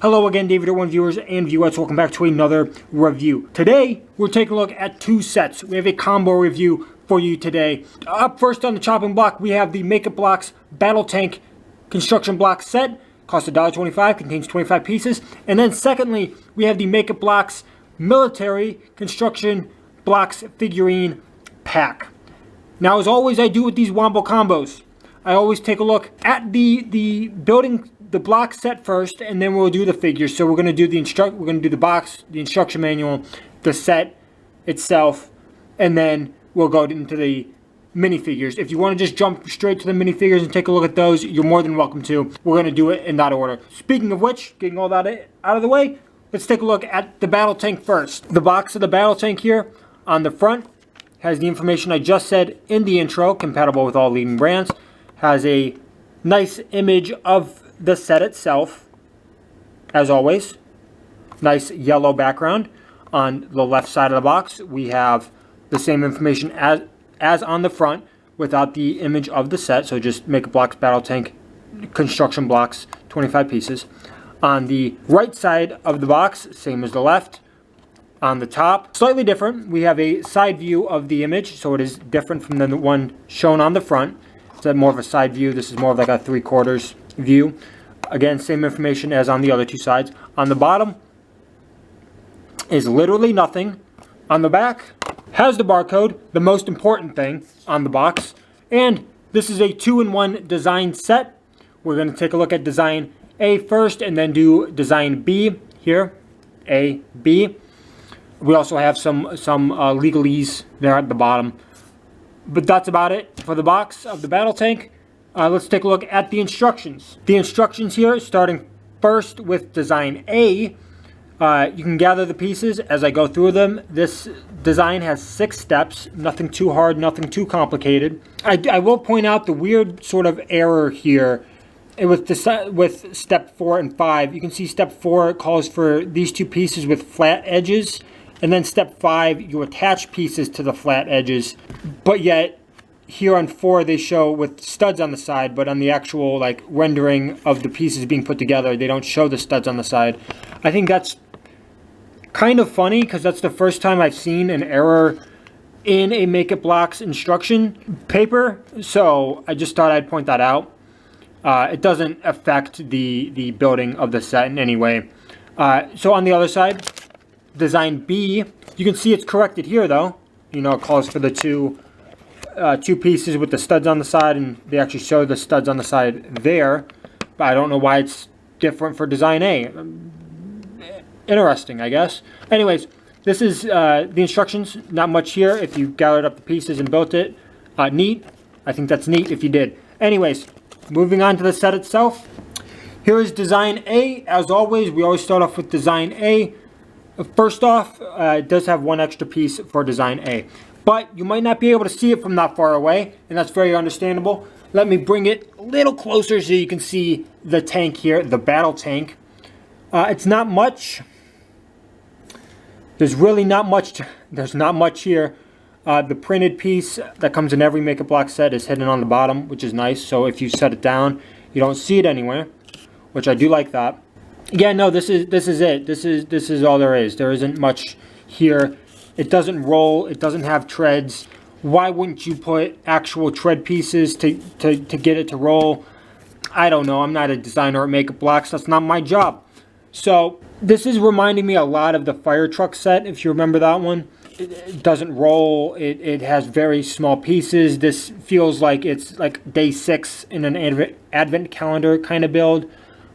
Hello again, David01 viewers and viewettes. Welcome back to another review. Today, we're taking a look at two sets. We have a combo review for you today. Up first on the chopping block, we have the Makeup Bloks Battle Tank Construction Block Set. Costs $1.25, contains 25 pieces. And then secondly, we have the Makeup Bloks Military Construction Blocks Figurine Pack. Now, as always I do with these Wombo combos, I always take a look at the building the block set first, and then we'll do the figures. So we're going to do the box, the instruction manual, the set itself, and then we'll go into the minifigures. If you want to just jump straight to the minifigures and take a look at those, you're more than welcome to. We're going to do it in that order. Speaking of which, getting all that out of the way, let's take a look at the battle tank first. The box of the battle tank here on the front has the information I just said in the intro, compatible with all leading brands. Has a nice image of the set itself, as always. Nice yellow background. On the left side of the box, we have the same information as on the front, without the image of the set. So just Makeup Bloks Battle Tank Construction Blocks, 25 pieces. On the right side of the box, same as the left. On the top, slightly different. We have a side view of the image, so it is different from the one shown on the front. It's more of a side view. This is more of like a 3/4 view. Again, same information as on the other two sides. On the bottom is literally nothing. On the back has the barcode, the most important thing on the box. And this is a 2-in-1 design set. We're going to take a look at design A first and then do design B here. A, B. We also have some legalese there at the bottom. But that's about it for the box of the battle tank. Let's take a look at the instructions. The instructions here, starting first with design A. You can gather the pieces as I go through them. This design has 6 steps. Nothing too hard, nothing too complicated. I will point out the weird sort of error here with step 4 and 5. You can see step 4 calls for these 2 pieces with flat edges. And then step 5, you attach pieces to the flat edges. But yet, here on 4, they show with studs on the side, but on the actual like rendering of the pieces being put together, they don't show the studs on the side. I think that's kind of funny, because that's the first time I've seen an error in a Makeup Bloks instruction paper. So I just thought I'd point that out. It doesn't affect the building of the set in any way. So on the other side, design B, you can see it's corrected here though. You know, it calls for the two pieces with the studs on the side, and they actually show the studs on the side there. But I don't know why it's different for design A. Interesting, I guess. Anyways, this is the instructions. Not much here. If you gathered up the pieces and built it, neat. I think that's neat if you did. Anyways, moving on to the set itself. Here is design A. As always, we always start off with design A. First off, it does have 1 extra piece for design A. But you might not be able to see it from that far away, and that's very understandable. Let me bring it a little closer so you can see the tank here, the battle tank. It's not much. There's really not much. There's not much here. The printed piece that comes in every Makeup Bloks set is hidden on the bottom, which is nice. So if you set it down, you don't see it anywhere, which I do like that. Yeah, no, this is it. This is all there is. There isn't much here. It doesn't roll. It doesn't have treads. Why wouldn't you put actual tread pieces to get it to roll? I don't know. I'm not a designer at Makeup Bloks. That's not my job. So this is reminding me a lot of the fire truck set, if you remember that one. It doesn't roll. It has very small pieces. This feels like it's like day 6 in an advent calendar kind of build,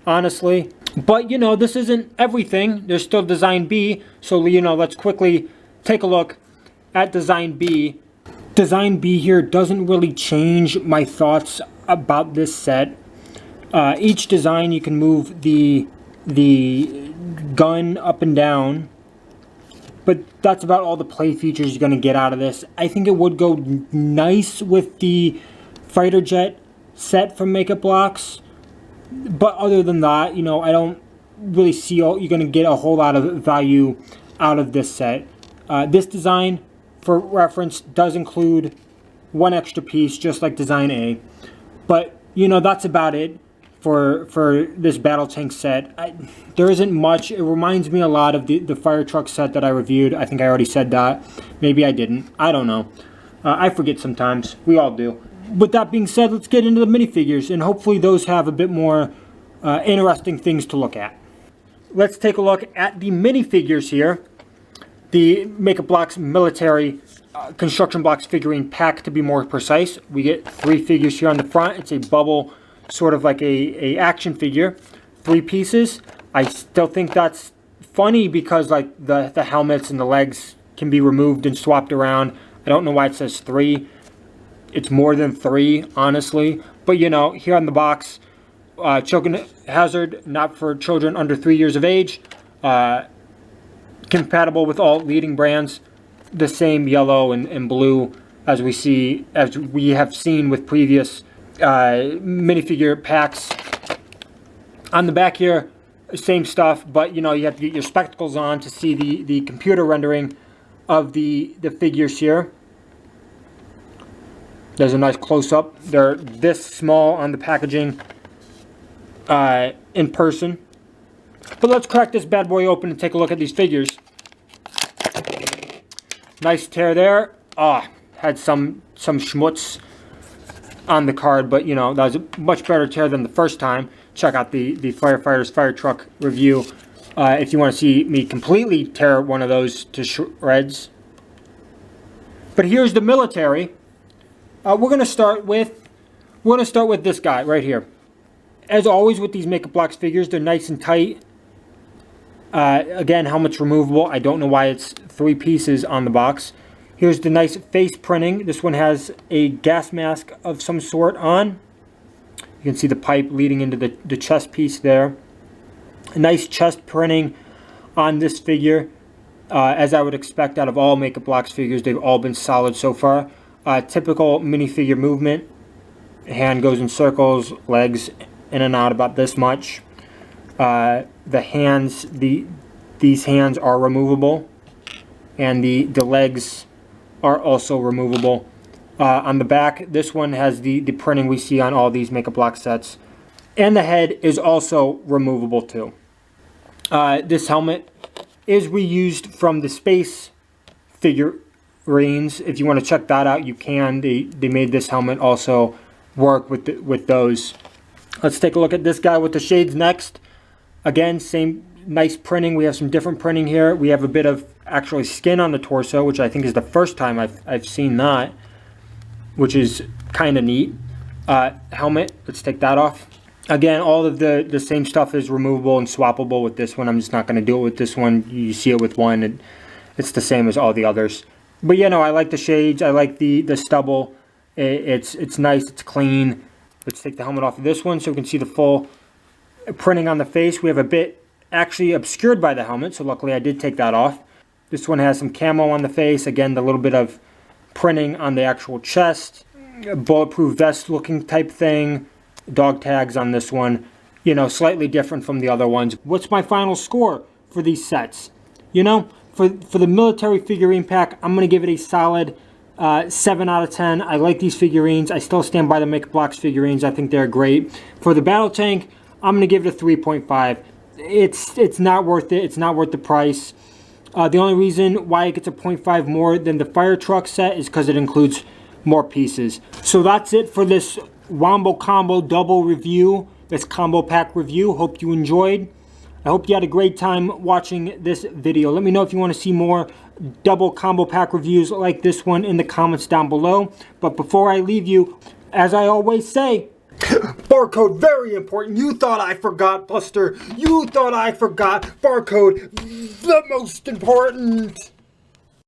honestly. But, you know, this isn't everything. There's still design B. So, you know, let's quickly take a look at design B. Design B here doesn't really change my thoughts about this set. Each design, you can move the gun up and down. But that's about all the play features you're going to get out of this. I think it would go nice with the fighter jet set from Makeup Bloks. But other than that, you know, I don't really see you're going to get a whole lot of value out of this set. This design, for reference, does include 1 extra piece, just like design A. But, you know, that's about it for this battle tank set. There isn't much. It reminds me a lot of the fire truck set that I reviewed. I think I already said that. Maybe I didn't. I don't know. I forget sometimes. We all do. With that being said, let's get into the minifigures, and hopefully those have a bit more interesting things to look at. Let's take a look at the minifigures here. The Make a Bloks military construction blocks figurine pack, to be more precise. We get 3 figures here on the front. It's a bubble, sort of like a action figure. 3 pieces. I still think that's funny because like the helmets and the legs can be removed and swapped around. I don't know why it says 3. It's more than 3, honestly. But you know, here on the box, Choking Hazard, not for children under 3 years of age. Compatible with all leading brands. The same yellow and blue as we have seen with previous minifigure packs. On the back here, same stuff, but you know, you have to get your spectacles on to see the computer rendering of the figures here. There's a nice close-up. They're this small on the packaging in person. But let's crack this bad boy open and take a look at these figures. Nice tear there. Had some schmutz on the card, but you know, that was a much better tear than the first time. Check out the Firefighters Fire Truck review if you want to see me completely tear one of those to shreds. But here's the military. We're gonna start with this guy right here. As always with these Make a Bloks figures, they're nice and tight. Again, helmet's removable. I don't know why it's 3 pieces on the box. Here's the nice face printing. This one has a gas mask of some sort on. You can see the pipe leading into the chest piece there. A nice chest printing on this figure. As I would expect out of all Make a Bloks figures, they've all been solid so far. Typical minifigure movement. Hand goes in circles, legs in and out about this much. The hands, these hands are removable, and the legs are also removable. On the back, this one has the printing we see on all these Make a Bloks sets, and the head is also removable too. This helmet is reused from the space figurines. If you want to check that out, you can. They made this helmet also work with those. Let's take a look at this guy with the shades next. Again, same nice printing. We have some different printing here. We have a bit of actually skin on the torso, which I think is the first time I've seen that, which is kind of neat. Helmet, let's take that off. Again, all of the same stuff is removable and swappable with this one. I'm just not going to do it with this one. You see it with one, and it's the same as all the others. But you know, I like the shades. I like the stubble. It's nice. It's clean. Let's take the helmet off of this one so we can see the full printing on the face. We have a bit actually obscured by the helmet, so luckily I did take that off. This one has some camo on the face. Again, the little bit of printing on the actual chest. A bulletproof vest looking type thing. Dog tags on this one. You know, slightly different from the other ones. What's my final score for these sets? You know, for the military figurine pack, I'm going to give it a solid 7 out of 10. I like these figurines. I still stand by the Make a Bloks figurines. I think they're great. For the battle tank, I'm going to give it a 3.5. It's not worth it. It's not worth the price. The only reason why it gets a 0.5 more than the fire truck set is because it includes more pieces. So that's it for this Wombo Combo double review, this combo pack review. Hope you enjoyed. I hope you had a great time watching this video. Let me know if you want to see more double combo pack reviews like this one in the comments down below. But before I leave you, as I always say, barcode, very important. You thought I forgot, Buster. You thought I forgot. Barcode, the most important.